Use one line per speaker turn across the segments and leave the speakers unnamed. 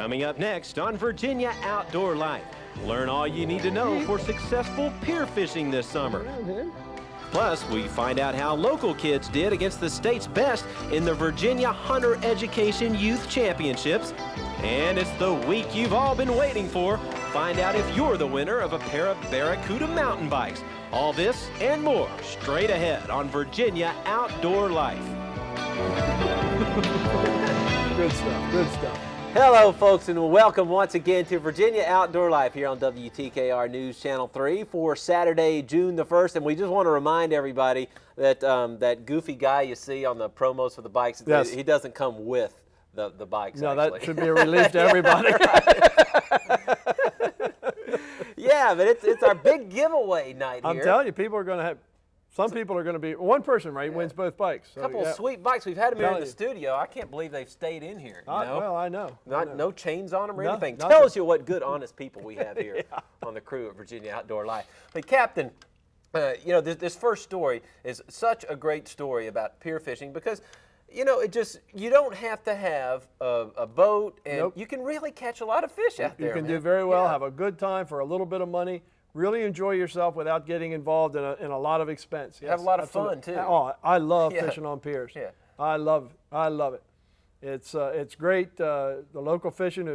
Coming up next on Virginia Outdoor Life. Learn all you need to know for successful pier fishing this summer. Plus, we find out how local kids did against the state's best in the Virginia Hunter Education Youth Championships. And it's the week you've all been waiting for. Find out if you're the winner of a pair of Barracuda mountain bikes. All this and more straight ahead on Virginia Outdoor Life.
Good stuff, good stuff.
Hello, folks, and welcome once again to Virginia Outdoor Life here on WTKR News Channel 3 for Saturday, June the 1st. And we just want to remind everybody that that goofy guy you see on the promos for the bikes,
yes,
he doesn't come with the bikes.
No,
actually.
That should be a relief to everybody.
Yeah, but it's our big giveaway night here.
I'm telling you, people are going to have, some people are going to be, one person, right, wins both bikes.
A couple of sweet bikes. We've had them here in the studio. I can't believe they've stayed in here. You know?
Well, I know.
No chains on them or anything.
Nothing.
Tells you what good, honest people we have here on the crew at Virginia Outdoor Life. But Captain, you know, this first story is such a great story about pier fishing because, you know, you don't have to have a boat, and you can really catch a lot of fish out there.
You can do very well, have a good time for a little bit of money, really enjoy yourself without getting involved in a lot of expense. Yes,
have a lot of fun, too.
Oh, I love fishing on piers.
Yeah.
I love it. It's great. The local fishing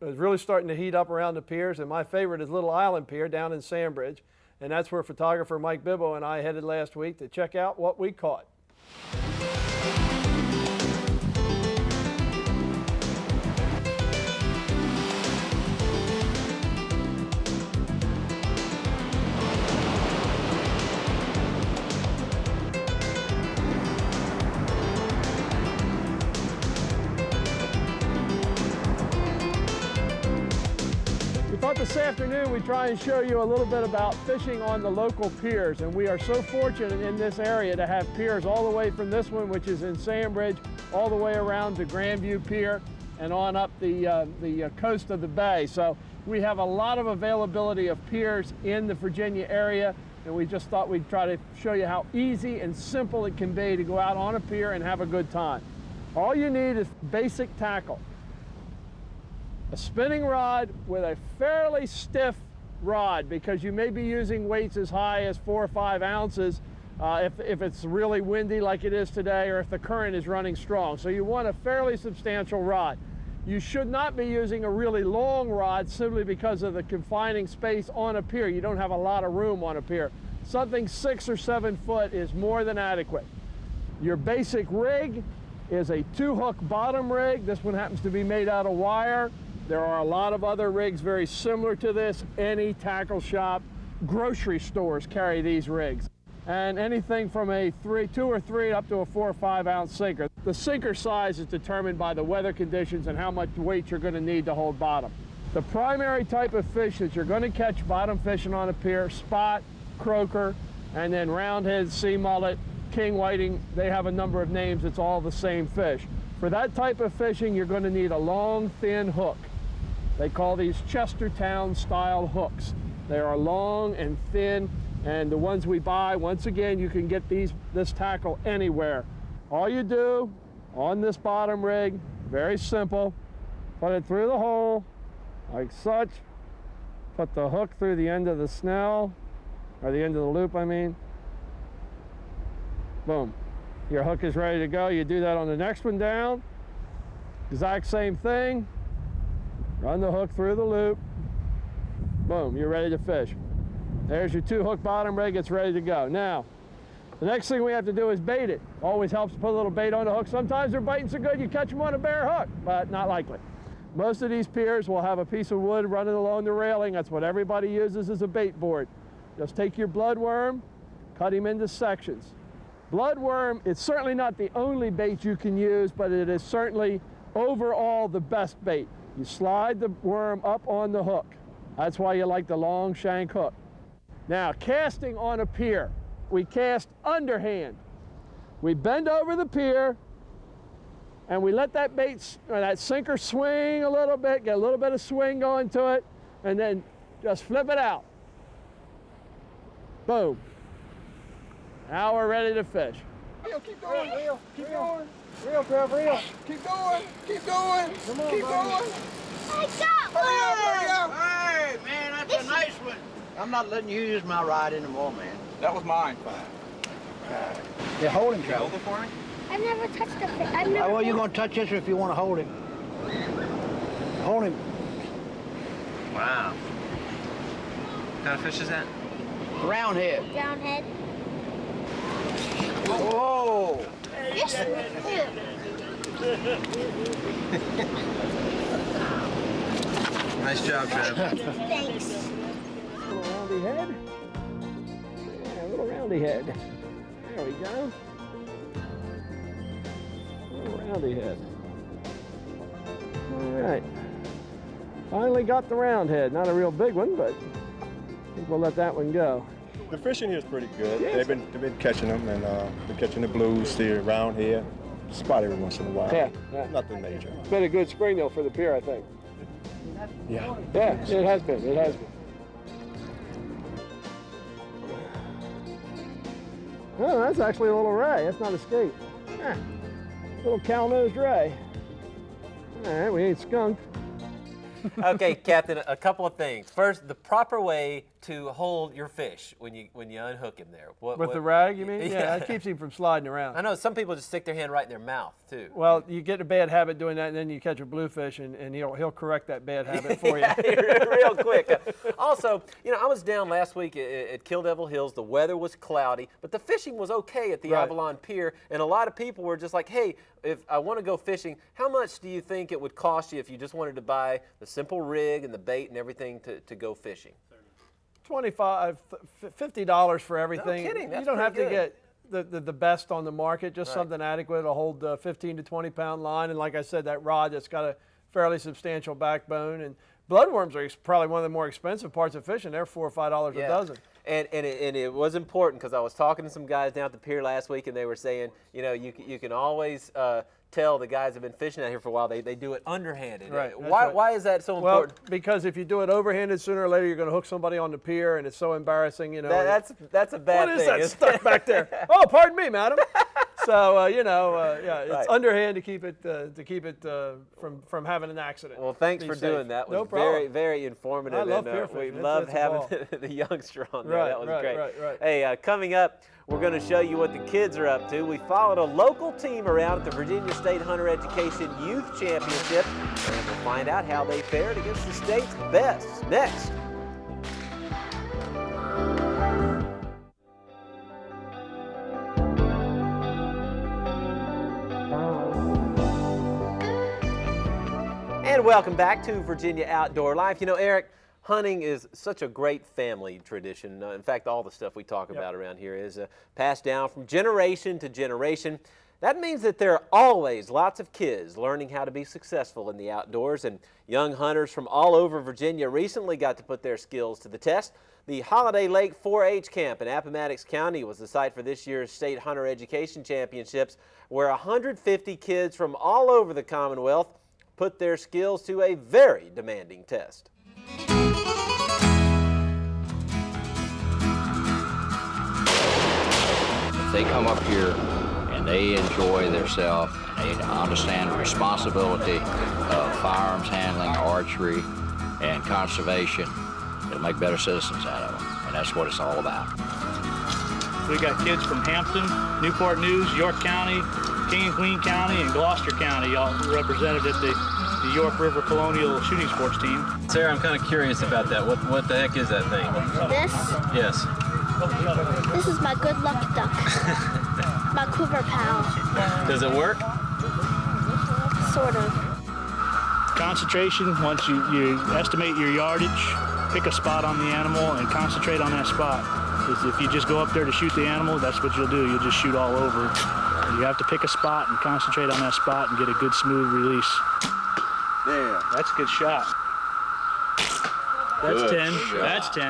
is really starting to heat up around the piers, and my favorite is Little Island Pier down in Sandbridge, and that's where photographer Mike Bibbo and I headed last week to check out what we caught. This afternoon we try and show you a little bit about fishing on the local piers, and we are so fortunate in this area to have piers all the way from this one, which is in Sandbridge, all the way around to Grandview Pier and on up the coast of the bay. So we have a lot of availability of piers in the Virginia area, and we just thought we'd try to show you how easy and simple it can be to go out on a pier and have a good time. All you need is basic tackle. A spinning rod with a fairly stiff rod, because you may be using weights as high as 4 or 5 ounces if it's really windy like it is today, or if the current is running strong. So you want a fairly substantial rod. You should not be using a really long rod simply because of the confining space on a pier. You don't have a lot of room on a pier. Something 6 or 7 foot is more than adequate. Your basic rig is a 2-hook bottom rig. This one happens to be made out of wire. There are a lot of other rigs very similar to this. Any tackle shop, grocery stores carry these rigs. And anything from a 2 or 3 up to a 4 or 5 ounce sinker. The sinker size is determined by the weather conditions and how much weight you're going to need to hold bottom. The primary type of fish that you're going to catch bottom fishing on a pier, spot, croaker, and then roundhead, sea mullet, king whiting, they have a number of names. It's all the same fish. For that type of fishing, you're going to need a long, thin hook. They call these Chestertown style hooks. They are long and thin, and the ones we buy, once again, you can get this tackle anywhere. All you do on this bottom rig, very simple, put it through the hole like such, put the hook through the end of the snell, or the end of the loop, I mean. Boom. Your hook is ready to go. You do that on the next one down. Exact same thing. Run the hook through the loop. Boom, you're ready to fish. There's your 2-hook bottom rig, it's ready to go. Now, the next thing we have to do is bait it. Always helps to put a little bait on the hook. Sometimes they're biting so good you catch them on a bare hook, but not likely. Most of these piers will have a piece of wood running along the railing. That's what everybody uses as a bait board. Just take your bloodworm, cut him into sections. Bloodworm, it's certainly not the only bait you can use, but it is certainly overall the best bait. You slide the worm up on the hook. That's why you like the long shank hook. Now, casting on a pier, we cast underhand. We bend over the pier, and we let that that sinker swing a little bit, get a little bit of swing going to it, and then just flip it out. Boom. Now we're ready to fish.
Reel, keep going, keep going. Reel, Trev, reel. Keep going, keep going,
Come on,
keep
buddy.
going. Hey, man, that's a nice one. I'm not letting you use my ride anymore, man.
That was mine.
Yeah, hold him,
Hold
Joe.
it for me?
I've never touched a fish. I've never.
Well, you're going to touch this if you want to hold him. Hold him.
Wow. What kind of fish is that?
Roundhead.
Roundhead.
Whoa.
Yes.
Nice job, Trev.
Thanks.
Little roundy head. Yeah, little roundy head. There we go. Little roundy head. All right. Finally got the round head. Not a real big one, but I think we'll let that one go.
The fishing here is pretty good.
Yes.
They've been catching them, and been catching the blues here around here. Spot every once in a while.
Yeah.
Nothing major.
It's been a good spring though for the pier, I think.
Yeah.
Yeah, it has been. It has been. Oh, that's actually a little ray. That's not a skate. Ah, little cow-nosed ray. All right, we ain't skunked.
Okay, Captain, a couple of things. First, the proper way to hold your fish when you unhook him there.
With the rag, you mean?
Yeah.
Yeah, that keeps him from sliding around.
I know some people just stick their hand right in their mouth too.
Well, you get a bad habit doing that, and then you catch a bluefish, and he'll correct that bad habit for you.
Real quick. Also, I was down last week at Kill Devil Hills. The weather was cloudy, but the fishing was okay at the
Right.
Avalon Pier, and a lot of people were just like, hey, if I want to go fishing, how much do you think it would cost you if you just wanted to buy the simple rig and the bait and everything to go fishing?
$25, $50 for everything.
kidding, that's
you don't have to
pretty
get the best on the market, just
Right.
something adequate to hold 15 to 20 pound line. And like I said, that rod that's got a fairly substantial backbone. And bloodworms are probably one of the more expensive parts of fishing. They're $4 or $5 a dozen.
And it was important because I was talking to some guys down at the pier last week, and they were saying, you can always tell the guys have been fishing out here for a while. They do it underhanded.
Right, that's
Why
right.
why is that so
Well,
important?
because if you do it overhanded, sooner or later you're going to hook somebody on the pier, and it's so embarrassing,
That's a bad
what
thing.
is that
isn't
stuck
it?
back there? Oh, pardon me, madam. So yeah, it's
Right.
underhand to keep it from having an accident.
Well, thanks
Be
for
safe.
doing that. It
No
was
problem.
very, very informative.
I love
and,
pier
we
fishing.
love
It's a
having
ball.
the youngster on there.
Right,
That was
right,
great.
right.
Hey, coming up, we're going to show you what the kids are up to. We followed a local team around at the Virginia State Hunter Education Youth Championship, and we'll find out how they fared against the state's best. Next. And welcome back to Virginia Outdoor Life. Eric, hunting is such a great family tradition. In fact, all the stuff we talk about around here is passed down from generation to generation. That means that there are always lots of kids learning how to be successful in the outdoors, and young hunters from all over Virginia recently got to put their skills to the test. The Holiday Lake 4-H camp in Appomattox County was the site for this year's State Hunter Education Championships, where 150 kids from all over the Commonwealth put their skills to a very demanding test.
If they come up here and they enjoy themselves, they understand the responsibility of firearms handling, archery, and conservation, it'll make better citizens out of them, and that's what it's all about.
We got kids from Hampton, Newport News, York County, King and Queen County, and Gloucester County, all represented at the York River Colonial Shooting Sports Team.
Sarah, I'm kind of curious about that. What the heck is that thing?
This?
Yes.
This is my good luck duck. My quiver pal.
Does it work?
Sort of.
Concentration, once you estimate your yardage, pick a spot on the animal and concentrate on that spot. Because if you just go up there to shoot the animal, that's what you'll do. You'll just shoot all over. You have to pick a spot and concentrate on that spot and get a good smooth release.
There.
That's a good shot. That's
Good
10.
shot.
That's 10.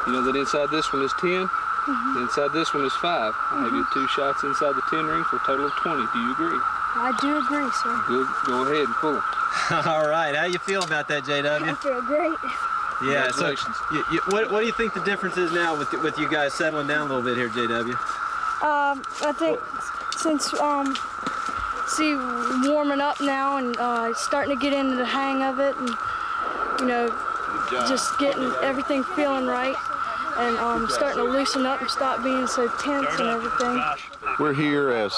You know that inside this one is 10? Inside this one is 5. I have you 2 shots inside the 10 ring for a total of 20. Do you agree?
I do agree, sir.
Good. Go ahead and pull them.
All right. How you feel about that, JW?
I feel great.
Yeah. So,
Congratulations.
what do you think the difference is now with you guys settling down a little bit here, JW?
I think see warming up now and starting to get into the hang of it, and you know, just getting everything feeling right, and starting to loosen up and stop being so tense and everything.
We're here as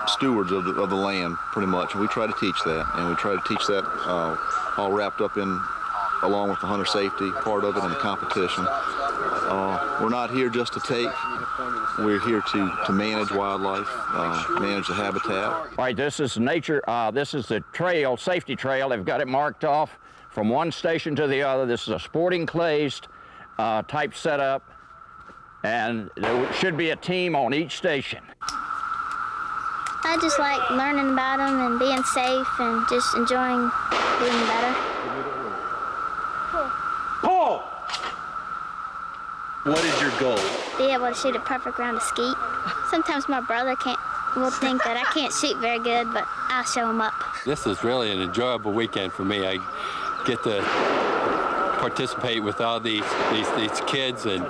stewards of the land, pretty much, and we try to teach that, and we try to teach that all wrapped up in, along with the hunter safety part of it and the competition. We're not here just to take. We're here to manage wildlife, manage the habitat.
All right, this is nature. This is the trail, safety trail. They've got it marked off from one station to the other. This is a sporting clays type setup, and there should be a team on each station.
I just like learning about them and being safe and just enjoying being better.
Pull! What is your goal?
Be able to shoot a perfect round of skeet. Sometimes my brother will think that I can't shoot very good, but I'll show him up.
This is really an enjoyable weekend for me. I get to participate with all these kids, and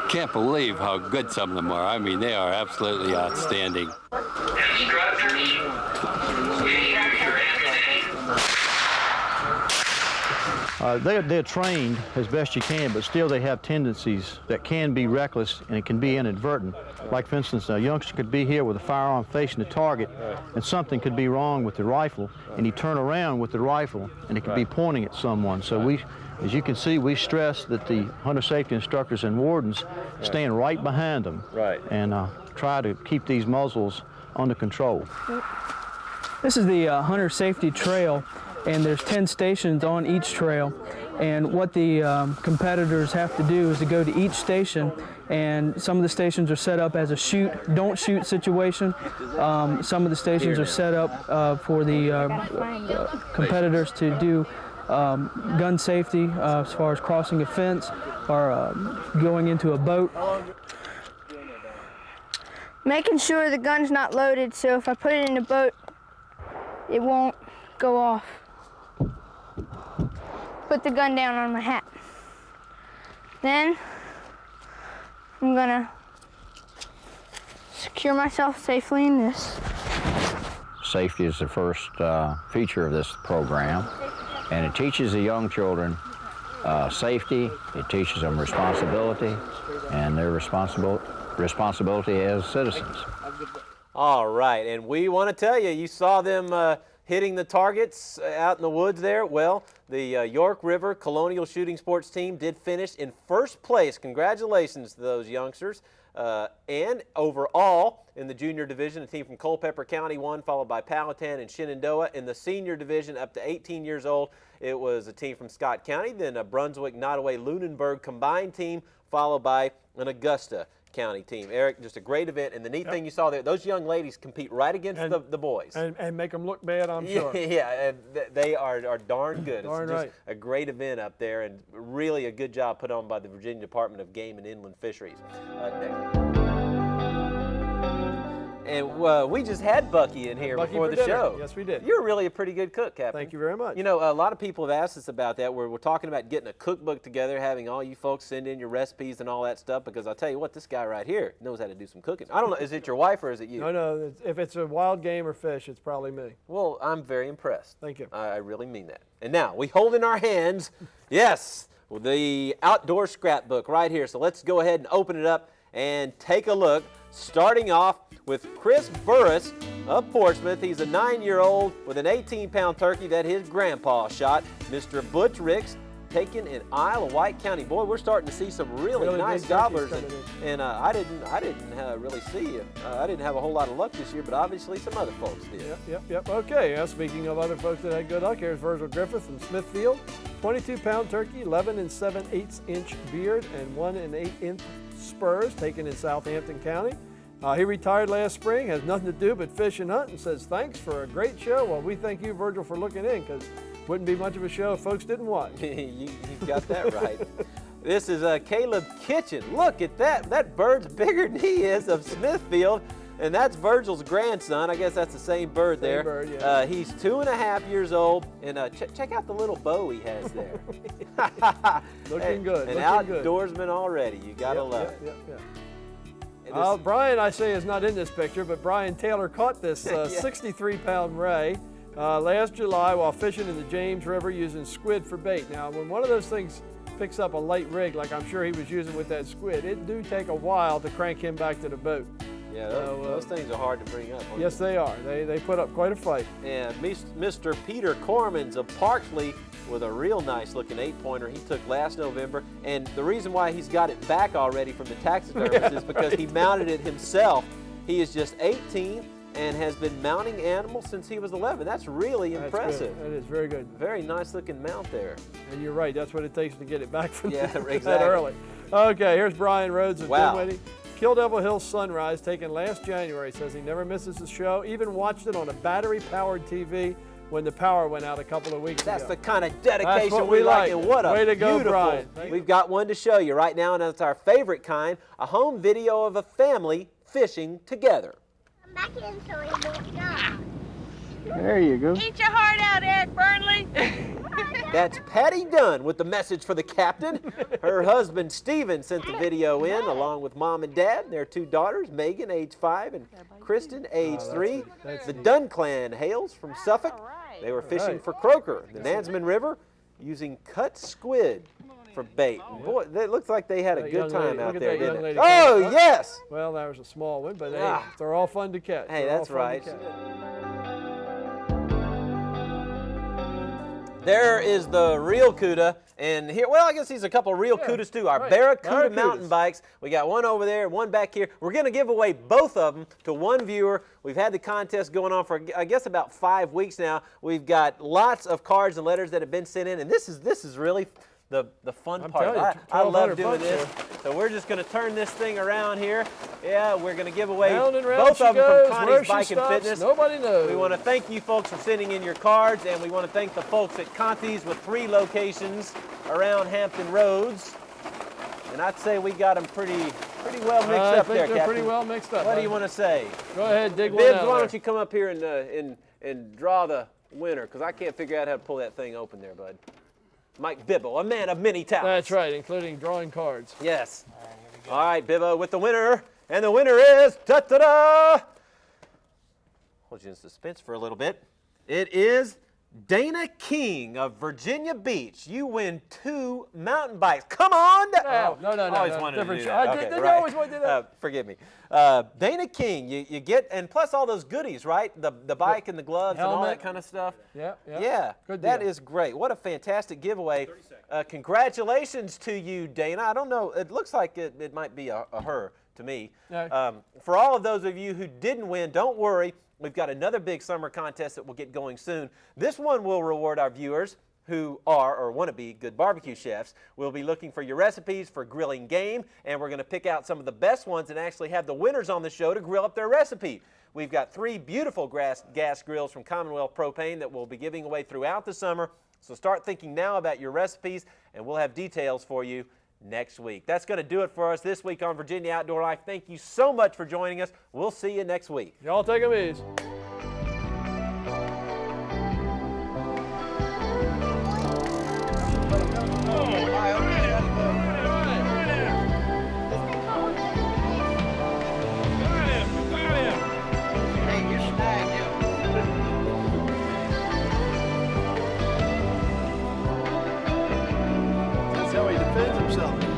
can't believe how good some of them are. I mean, they are absolutely outstanding.
Instructors, use your ammunition.
They're trained as best you can, but still they have tendencies that can be reckless and it can be inadvertent. Like, for instance, a youngster could be here with a firearm facing the target, and something could be wrong with the rifle, and he turn around with the rifle, and it could be pointing at someone. So we, as you can see, we stress that the hunter safety instructors and wardens stand right behind them and try to keep these muzzles under control.
This is the hunter safety trail, and there's 10 stations on each trail, and what the competitors have to do is to go to each station, and some of the stations are set up as a shoot, don't shoot situation. Some of the stations are set up for the competitors to do gun safety as far as crossing a fence or going into a boat.
Making sure the gun's not loaded, so if I put it in the boat, it won't go off. Put the gun down on my hat. Then I'm gonna secure myself safely in this.
Safety is the first feature of this program, and it teaches the young children safety, it teaches them responsibility, and their responsibility as citizens.
All right, and we want to tell you, you saw them hitting the targets out in the woods there. Well, the York River Colonial Shooting Sports team did finish in first place. Congratulations to those youngsters. And overall, in the junior division, a team from Culpeper County won, followed by Powhatan and Shenandoah. In the senior division, up to 18 years old, it was a team from Scott County, then a Brunswick, Nottoway, Lunenburg combined team, followed by an Augusta County team. Eric, just a great event, and the neat thing you saw there, those young ladies compete right against the boys.
And make them look bad, I'm sure.
Yeah, and they are darn good.
Darn
it's just
right.
a great event up there, and really a good job put on by the Virginia Department of Game and Inland Fisheries. And we just had Bucky in here before the show.
Yes, we did.
You're really a pretty good cook, Captain.
Thank you very much.
You know, a lot of people have asked us about that. We're talking about getting a cookbook together, having all you folks send in your recipes and all that stuff, because I'll tell you what, this guy right here knows how to do some cooking. I don't know, is it your wife or is it you?
No, if it's a wild game or fish, it's probably me.
Well, I'm very impressed.
Thank you.
I really mean that. And now, we hold in our hands, yes, the outdoor scrapbook right here. So let's go ahead and open it up and take a look, starting off with Chris Burris of Portsmouth. He's a 9-year-old with an 18-pound turkey that his grandpa shot. Mr. Butch Ricks taken in Isle of White County. Boy, we're starting to see some really nice gobblers, and I didn't really see it. I didn't have a whole lot of luck this year, but obviously some other folks did.
Yep. Okay, speaking of other folks that had good luck, here's Virgil Griffith from Smithfield. 22-pound turkey, 11 7/8" beard, and 1 8" spurs, taken in Southampton County. He retired last spring, has nothing to do but fish and hunt, and says, thanks for a great show. Well, we thank you, Virgil, for looking in, because it wouldn't be much of a show if folks didn't watch.
You got that right. This is Caleb Kitchen. Look at that. That bird's bigger than he is, of Smithfield, and that's Virgil's grandson. I guess that's the same bird there.
Bird, yeah.
He's 2.5 years old, and check out the little bow he has there.
Looking good.
An outdoorsman already. You got to love it.
Yep. Brian, I say, is not in this picture, but Brian Taylor caught this 63-pound ray last July while fishing in the James River using squid for bait. Now, when one of those things picks up a light rig, like I'm sure he was using with that squid, it do take a while to crank him back to the boat.
Yeah, those things are hard to bring up.
Yes, they are. They put up quite a fight.
And Mr. Peter Cormans of Parksley with a real nice looking 8-pointer he took last November. And the reason why he's got it back already from the taxidermist is because he mounted it himself. He is just 18 and has been mounting animals since he was 11. That's really impressive.
That is very good.
Very nice looking mount there.
And you're right, that's what it takes to get it back from
exactly.
that early. Okay, here's Brian Rhodes of Dinwiddie. Kill Devil Hill Sunrise, taken last January, says he never misses the show, even watched it on a battery-powered TV when the power went out a couple of weeks ago.
That's the kind of dedication
we
like, and what a
way to go,
beautiful.
Brian.
We've got one to show you right now, and it's our favorite kind, a home video of a family fishing together.
Come back in so he won't die.
There you go.
Eat your heart out, Eric Burnley.
That's Patty Dunn with the message for the captain. Her husband, Stephen, sent the video in along with mom and dad and their 2 daughters, Megan, age 5, and Kristen, age 3. The Dunn clan hails from Suffolk. They were fishing for croaker in the Nansemond River using cut squid for bait. And boy, it looks like they had a good time out there, didn't it? Oh, yes!
Well, that was a small one, but hey, they're all fun to catch.
Hey, that's right. There is the real Cuda, and here, well, I guess these are a couple of real Cudas too. Our Barracuda mountain bikes. We got one over there, one back here. We're going to give away both of them to one viewer. We've had the contest going on for, I guess, about 5 weeks now. We've got lots of cards and letters that have been sent in, and this is really the fun part. I love doing this. So we're just going to turn this thing around here. Yeah, we're going to give away both of them from Connie's Bike and Fitness.
Nobody knows.
We want to thank you folks for sending in your cards, and we want to thank the folks at Conti's with 3 locations around Hampton Roads. And I'd say we got them pretty well mixed up there, Captain.
Pretty well mixed up.
What do you want to say?
Go ahead, dig one
Bibbs,
out
why
there.
don't you come up here and draw the winner, because I can't figure out how to pull that thing open there, bud. Mike Bibble, a man of many talents.
That's right, including drawing cards.
Yes. All right, Bibbo with the winner. And the winner is, ta-da-da! Hold you in suspense for a little bit. It is Dana King of Virginia Beach. You win 2 mountain bikes. Come on!
No.
Always wanted to do
different
that.
Did you always want to do that?
Forgive me. Dana King, you get, and plus all those goodies, right? The bike and the gloves and all that kind of stuff.
Yeah. Good
That
deal.
is great. What a fantastic giveaway. Congratulations to you, Dana. I don't know. It looks like it might be a her to me. For all of those of you who didn't win, don't worry. We've got another big summer contest that will get going soon. This one will reward our viewers who are or want to be good barbecue chefs. We'll be looking for your recipes for grilling game, and we're going to pick out some of the best ones and actually have the winners on the show to grill up their recipe. We've got 3 beautiful gas grills from Commonwealth Propane that we'll be giving away throughout the summer. So start thinking now about your recipes, and we'll have details for you next week. That's going to do it for us this week on Virginia Outdoor Life. Thank you so much for joining us. We'll see you next week.
Y'all take them easy. That's how he defends himself.